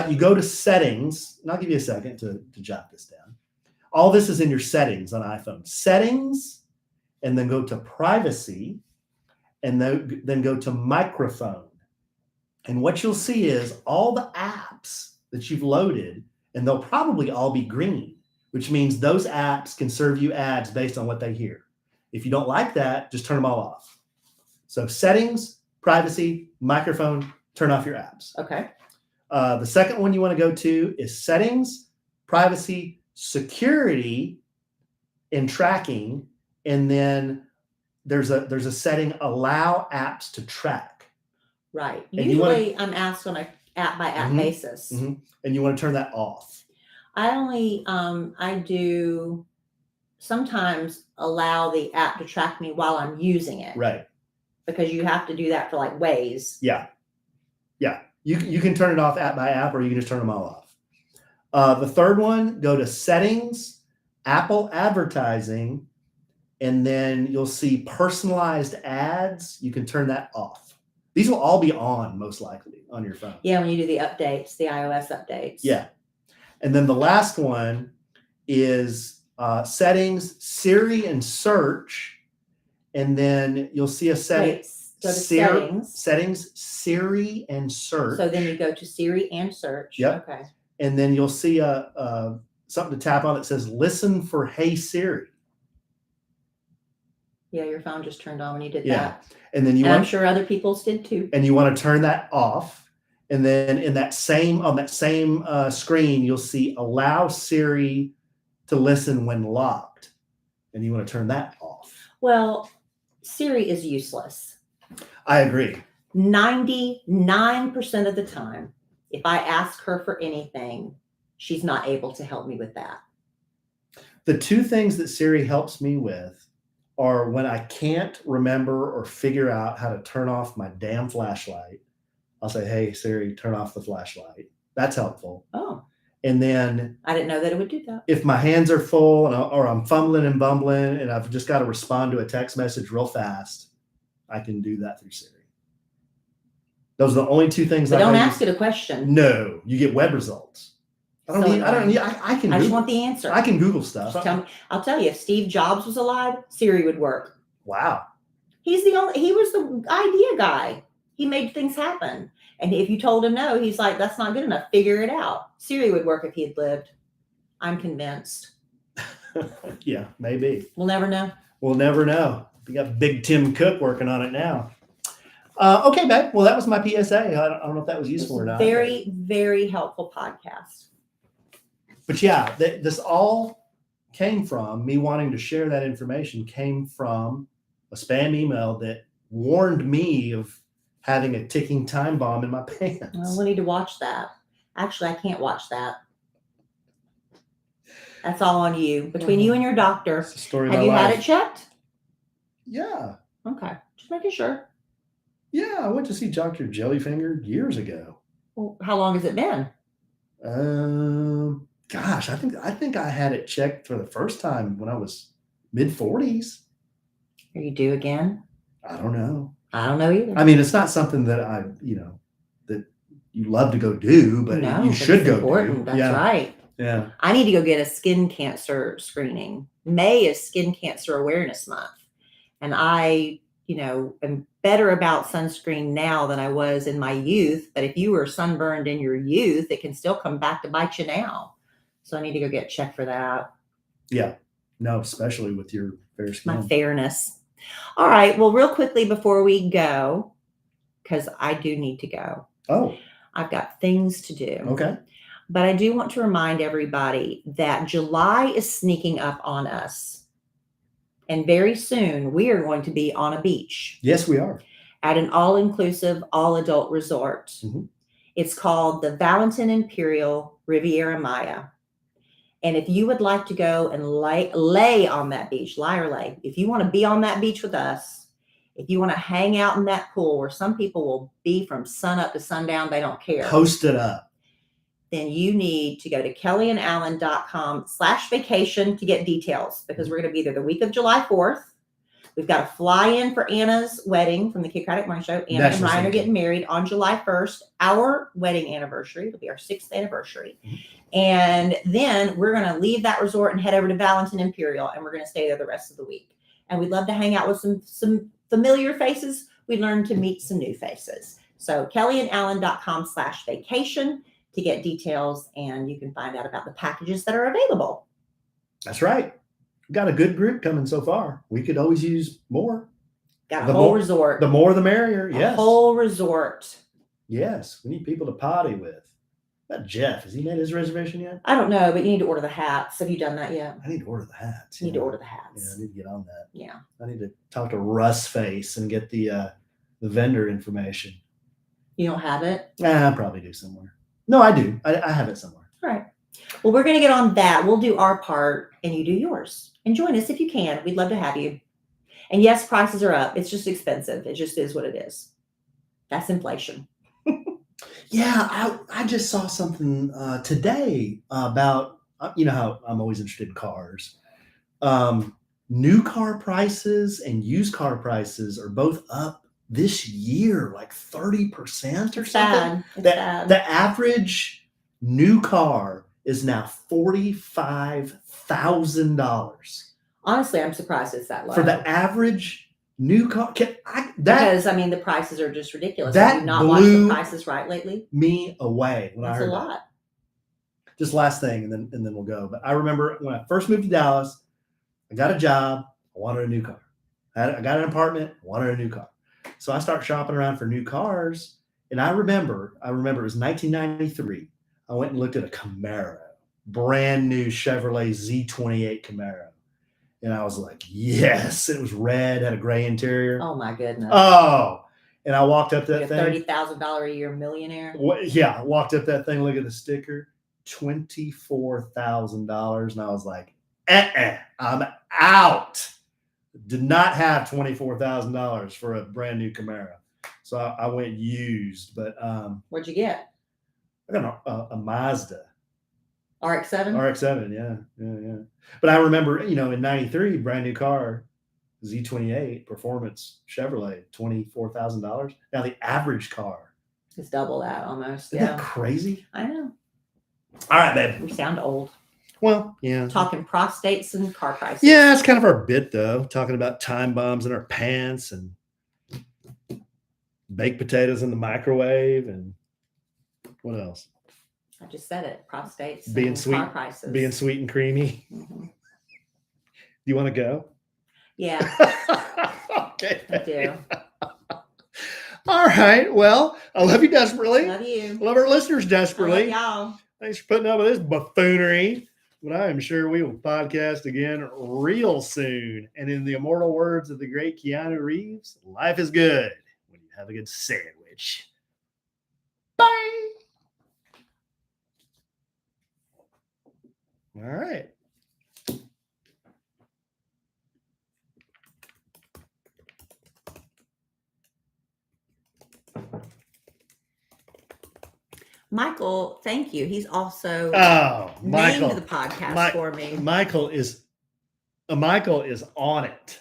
You go to settings, and I'll give you a second to jot this down. All this is in your settings on iPhone. Settings, and then go to privacy, and then go to microphone. And what you'll see is all the apps that you've loaded, and they'll probably all be green, which means those apps can serve you ads based on what they hear. If you don't like that, just turn them all off. So settings, privacy, microphone, turn off your apps. Okay. The second one you want to go to is settings, privacy, security, and tracking. And then there's a setting, allow apps to track. Right. Usually I'm asked on a app by app basis. Mm-hmm. And you want to turn that off. I only, I do sometimes allow the app to track me while I'm using it. Right. Because you have to do that for like Waze. Yeah. Yeah. You can turn it off app by app, or you can just turn them all off. The third one, go to settings, Apple advertising, and then you'll see personalized ads. You can turn that off. These will all be on most likely on your phone. Yeah, when you do the updates, the iOS updates. Yeah. And then the last one is settings, Siri, and search. And then you'll see a setting. Wait, go to settings. Settings, Siri, and search. So then you go to Siri and search. Yep. Okay. And then you'll see a something to tap on that says "Listen for Hey Siri." Yeah, your phone just turned on when you did Yeah. that. And then I'm sure other people's did too. And you want to turn that off. And then on that same screen, you'll see "Allow Siri to listen when locked," and you want to turn that off. Well, Siri is useless. I agree. 99% of the time, if I ask her for anything, she's not able to help me with that. The two things that Siri helps me with are when I can't remember or figure out how to turn off my damn flashlight. I'll say, "Hey, Siri, turn off the flashlight." That's helpful. Oh. And then I didn't know that it would do that. If my hands are full or I'm fumbling and bumbling and I've just got to respond to a text message real fast, I can do that through Siri. Those are the only two things. But don't ask it a question. No, you get web results. I can. I just want the answer. I can Google stuff. Just tell me. I'll tell you, if Steve Jobs was alive, Siri would work. Wow. He was the idea guy. He made things happen. And if you told him no, he's like, "That's not good enough. Figure it out." Siri would work if he had lived. I'm convinced. Yeah, maybe. We'll never know. We'll never know. We got Big Tim Cook working on it now. Okay, babe. Well, that was my PSA. I don't know if that was useful or not. Very, very helpful podcast. But yeah, this all came from me wanting to share that information, came from a spam email that warned me of having a ticking time bomb in my pants. Well, we need to watch that. Actually, I can't watch that. That's all on you. Between you and your doctor. Have you had it checked? Yeah. Okay. Just making sure. Yeah, I went to see Dr. Jellyfinger years ago. Well, how long has it been? Gosh, I think I had it checked for the first time when I was mid-40s. Are you due again? I don't know. I don't know either. I mean, it's not something that that you love to go do, but you should go do. That's right. Yeah. I need to go get a skin cancer screening. May is Skin Cancer Awareness Month. And I, am better about sunscreen now than I was in my youth. But if you were sunburned in your youth, it can still come back to bite you now. So I need to go get checked for that. Yeah. No, especially with your fair skin. My fairness. All right. Well, real quickly before we go, because I do need to go. Oh. I've got things to do. Okay. But I do want to remind everybody that July is sneaking up on us. And very soon we are going to be on a beach. Yes, we are. At an all-inclusive, all-adult resort. Mm-hmm. It's called the Valentin Imperial Riviera Maya. And if you would like to go and lay on that beach, lie or lay, if you want to be on that beach with us, if you want to hang out in that pool where some people will be from sun up to sundown, they don't care. Post it up. Then you need to go to kellyandalan.com/vacation to get details, because we're going to be there the week of July 4th. We've got a fly in for Anna's wedding from the Kid Craddock Morning Show. Anna and Ryan are getting married on July 1st, our wedding anniversary. It'll be our 6th anniversary. Mm-hmm. And then we're going to leave that resort and head over to Valentin Imperial, and we're going to stay there the rest of the week. And we'd love to hang out with some familiar faces. We learned to meet some new faces. So kellyandalan.com/vacation to get details, and you can find out about the packages that are available. That's right. We've got a good group coming so far. We could always use more. Got a whole resort. The more the merrier. Yes. A whole resort. Yes. We need people to potty with. About Jeff. Has he made his reservation yet? I don't know, but you need to order the hats. Have you done that yet? I need to order the hats. You need to order the hats. Yeah, I need to get on that. Yeah. I need to talk to Russ Face and get the vendor information. You don't have it? I probably do somewhere. No, I do. I have it somewhere. All right. Well, we're going to get on that. We'll do our part and you do yours. And join us if you can. We'd love to have you. And yes, prices are up. It's just expensive. It just is what it is. That's inflation. Yeah, I just saw something today about, how I'm always interested in cars. New car prices and used car prices are both up this year like 30% or something. Sad. It's sad. The average new car is now $45,000 Honestly, I'm surprised it's that low. for the average new car. Because I mean, the prices are just ridiculous. That Have you not watched blew The Price is Right lately? me away when I That's heard a that. lot. Just last thing, and then we'll go. But I remember when I first moved to Dallas, I got a job. I wanted a new car. I got an apartment. I wanted a new car. So I start shopping around for new cars. And I remember it was 1993. I went and looked at a Camaro, brand new Chevrolet Z28 Camaro. And I was like, yes, it was red, had a gray interior. Oh my goodness. Oh, and I walked up that Like a thing. $30,000 a year millionaire. Yeah, I walked up that thing, look at the sticker, $24,000. And I was like, I'm out. Did not have $24,000 for a brand new Camaro. So I went used, but What'd you get? I got a Mazda. RX-7? RX-7, yeah. But I remember, in 93, brand new car, Z28 performance Chevrolet, $24,000. Now the average car It's double that almost. Isn't that crazy? I know. All right, babe. We sound old. Well, yeah. Talking prostates and car prices. Yeah, it's kind of our bit, though. Talking about time bombs in our pants and baked potatoes in the microwave and what else? I just said it. Prostates Being and sweet, car prices. being sweet and creamy. Mm-hmm. You want to go? Yeah. Okay. I do. All right. Well, I love you desperately. Love you. Love our listeners I desperately. love y'all. Thanks for putting up with this buffoonery. But I am sure we will podcast again real soon. And in the immortal words of the great Keanu Reeves, life is good when you have a good sandwich. Bye. All right. Michael, thank you. He's also Michael, named the podcast for me. Michael is on it.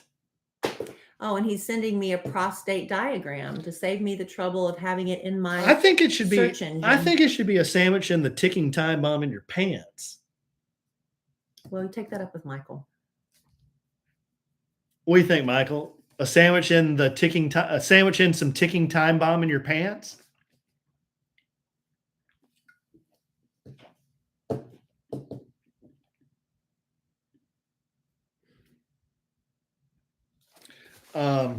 Oh, and he's sending me a prostate diagram to save me the trouble of having it in my I think it should be. search engine. I think it should be a sandwich in the ticking time bomb in your pants. Well, you take that up with Michael. What do you think, Michael? A sandwich in the ticking time, a sandwich in some ticking time bomb in your pants? All right.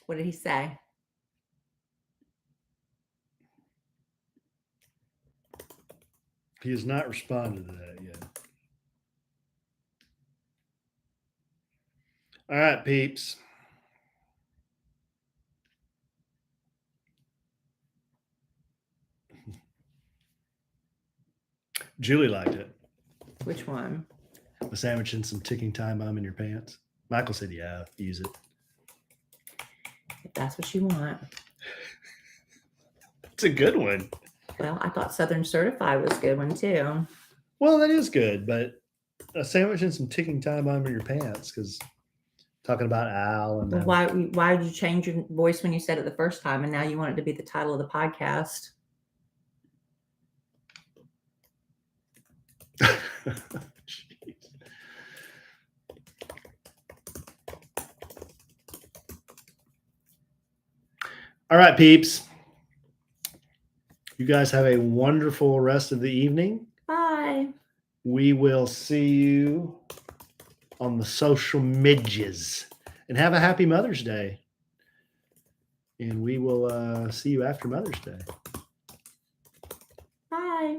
What did he say? He has not responded to that yet. All right, peeps. Julie liked it. Which one? A sandwich and some ticking time bomb in your pants. Michael said, yeah, use it. If that's what you want. It's a good one. Well, I thought Southern Certified was a good one too. Well, that is good, but a sandwich and some ticking time bomb in your pants, because talking about Al and Well, why did you change your voice when you said it the first time, and now you want it to be the title of the podcast? Jeez. All right, peeps. You guys have a wonderful rest of the evening. Bye. We will see you on the social medias, and have a happy Mother's Day. And we will see you after Mother's Day. Bye.